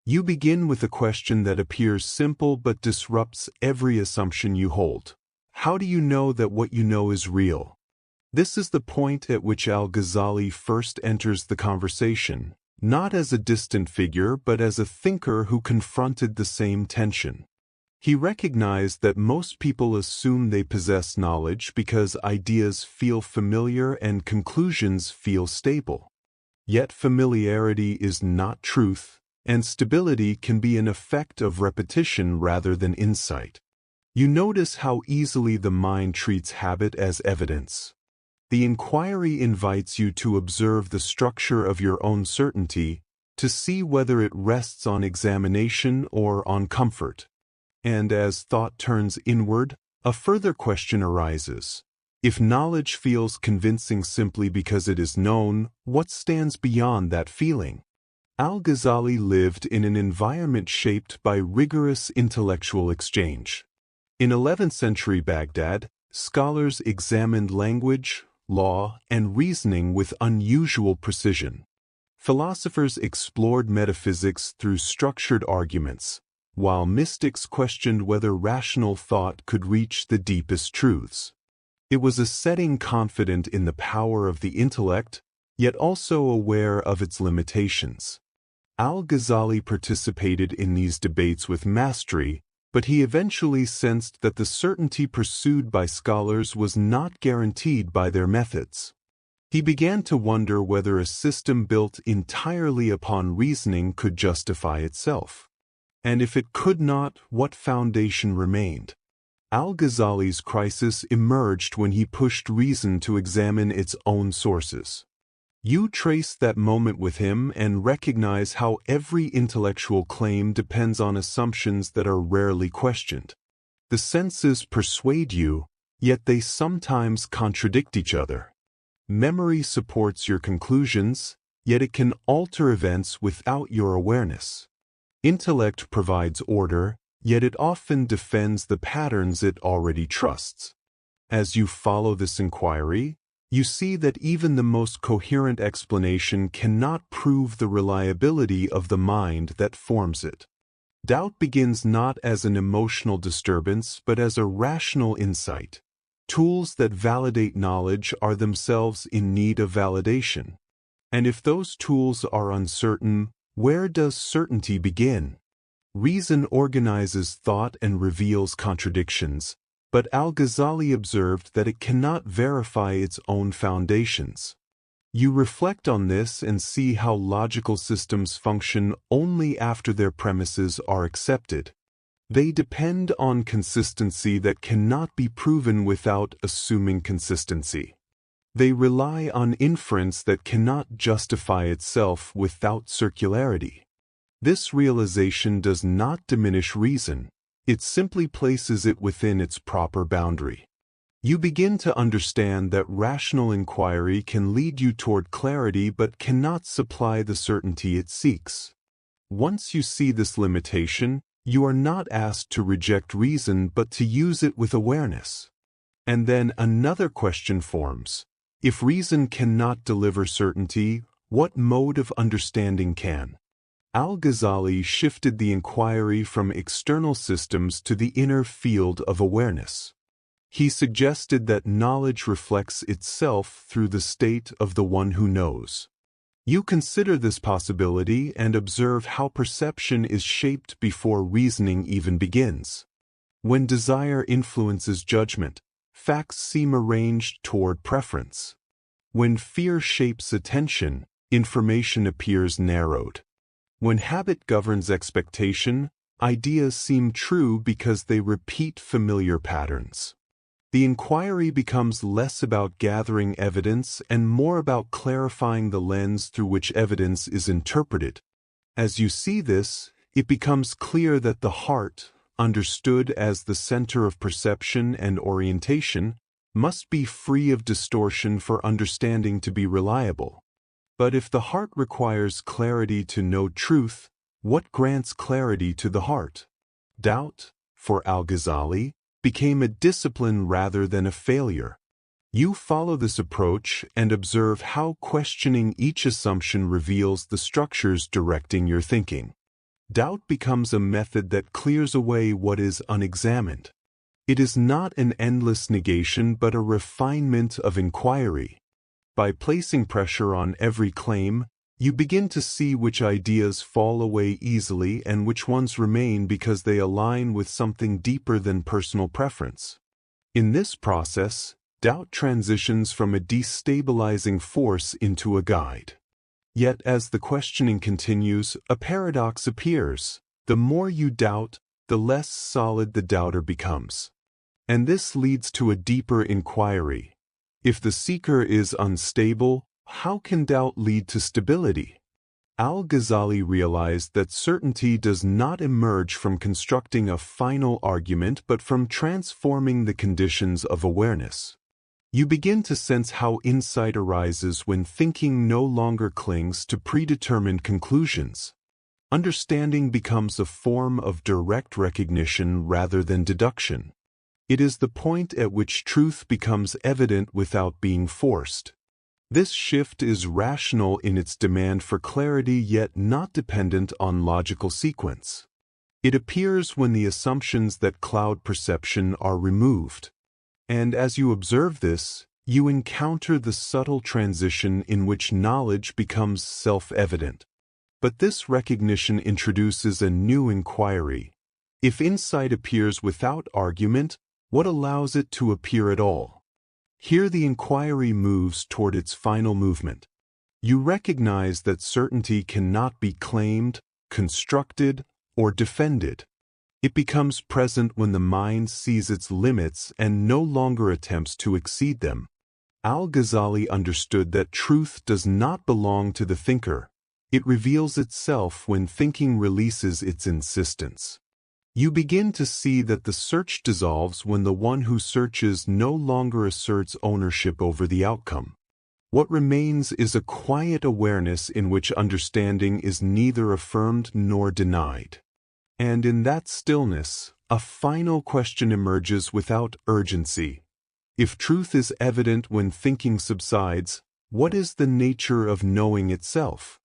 You begin with a question that appears simple but disrupts every assumption you hold. How do you know that what you know is real? This is the point at which Al Ghazali first enters the conversation, not as a distant figure but as a thinker who confronted the same tension. He recognized that most people assume they possess knowledge because ideas feel familiar and conclusions feel stable. Yet familiarity is not truth, and stability can be an effect of repetition rather than insight. You notice how easily the mind treats habit as evidence. The inquiry invites you to observe the structure of your own certainty, to see whether it rests on examination or on comfort. And as thought turns inward, a further question arises. If knowledge feels convincing simply because it is known, what stands beyond that feeling? Al Ghazali lived in an environment shaped by rigorous intellectual exchange. In 11th century Baghdad, scholars examined language, law, and reasoning with unusual precision. Philosophers explored metaphysics through structured arguments, while mystics questioned whether rational thought could reach the deepest truths. It was a setting confident in the power of the intellect, yet also aware of its limitations. Al Ghazali participated in these debates with mastery, but he eventually sensed that the certainty pursued by scholars was not guaranteed by their methods. He began to wonder whether a system built entirely upon reasoning could justify itself. And if it could not, what foundation remained? Al Ghazali's crisis emerged when he pushed reason to examine its own sources. You trace that moment with him and recognize how every intellectual claim depends on assumptions that are rarely questioned. The senses persuade you, yet they sometimes contradict each other. Memory supports your conclusions, yet it can alter events without your awareness. Intellect provides order, yet it often defends the patterns it already trusts. As you follow this inquiry, you see that even the most coherent explanation cannot prove the reliability of the mind that forms it. Doubt begins not as an emotional disturbance but as a rational insight. Tools that validate knowledge are themselves in need of validation. And if those tools are uncertain, where does certainty begin? Reason organizes thought and reveals contradictions, but Al Ghazali observed that it cannot verify its own foundations. You reflect on this and see how logical systems function only after their premises are accepted. They depend on consistency that cannot be proven without assuming consistency. They rely on inference that cannot justify itself without circularity. This realization does not diminish reason, it simply places it within its proper boundary. You begin to understand that rational inquiry can lead you toward clarity but cannot supply the certainty it seeks. Once you see this limitation, you are not asked to reject reason but to use it with awareness. And then another question forms. If reason cannot deliver certainty, what mode of understanding can? Al Ghazali shifted the inquiry from external systems to the inner field of awareness. He suggested that knowledge reflects itself through the state of the one who knows. You consider this possibility and observe how perception is shaped before reasoning even begins. When desire influences judgment, facts seem arranged toward preference. When fear shapes attention, information appears narrowed. When habit governs expectation, ideas seem true because they repeat familiar patterns. The inquiry becomes less about gathering evidence and more about clarifying the lens through which evidence is interpreted. As you see this, it becomes clear that the heart, understood as the center of perception and orientation, must be free of distortion for understanding to be reliable. But if the heart requires clarity to know truth, what grants clarity to the heart? Doubt, for Al Ghazali, became a discipline rather than a failure. You follow this approach and observe how questioning each assumption reveals the structures directing your thinking. Doubt becomes a method that clears away what is unexamined. It is not an endless negation but a refinement of inquiry. By placing pressure on every claim, you begin to see which ideas fall away easily and which ones remain because they align with something deeper than personal preference. In this process, doubt transitions from a destabilizing force into a guide. Yet as the questioning continues, a paradox appears. The more you doubt, the less solid the doubter becomes. And this leads to a deeper inquiry. If the seeker is unstable, how can doubt lead to stability? Al Ghazali realized that certainty does not emerge from constructing a final argument but from transforming the conditions of awareness. You begin to sense how insight arises when thinking no longer clings to predetermined conclusions. Understanding becomes a form of direct recognition rather than deduction. It is the point at which truth becomes evident without being forced. This shift is rational in its demand for clarity yet not dependent on logical sequence. It appears when the assumptions that cloud perception are removed. And as you observe this, you encounter the subtle transition in which knowledge becomes self-evident. But this recognition introduces a new inquiry. If insight appears without argument, what allows it to appear at all? Here the inquiry moves toward its final movement. You recognize that certainty cannot be claimed, constructed, or defended. It becomes present when the mind sees its limits and no longer attempts to exceed them. Al Ghazali understood that truth does not belong to the thinker. It reveals itself when thinking releases its insistence. You begin to see that the search dissolves when the one who searches no longer asserts ownership over the outcome. What remains is a quiet awareness in which understanding is neither affirmed nor denied. And in that stillness, a final question emerges without urgency. If truth is evident when thinking subsides, what is the nature of knowing itself?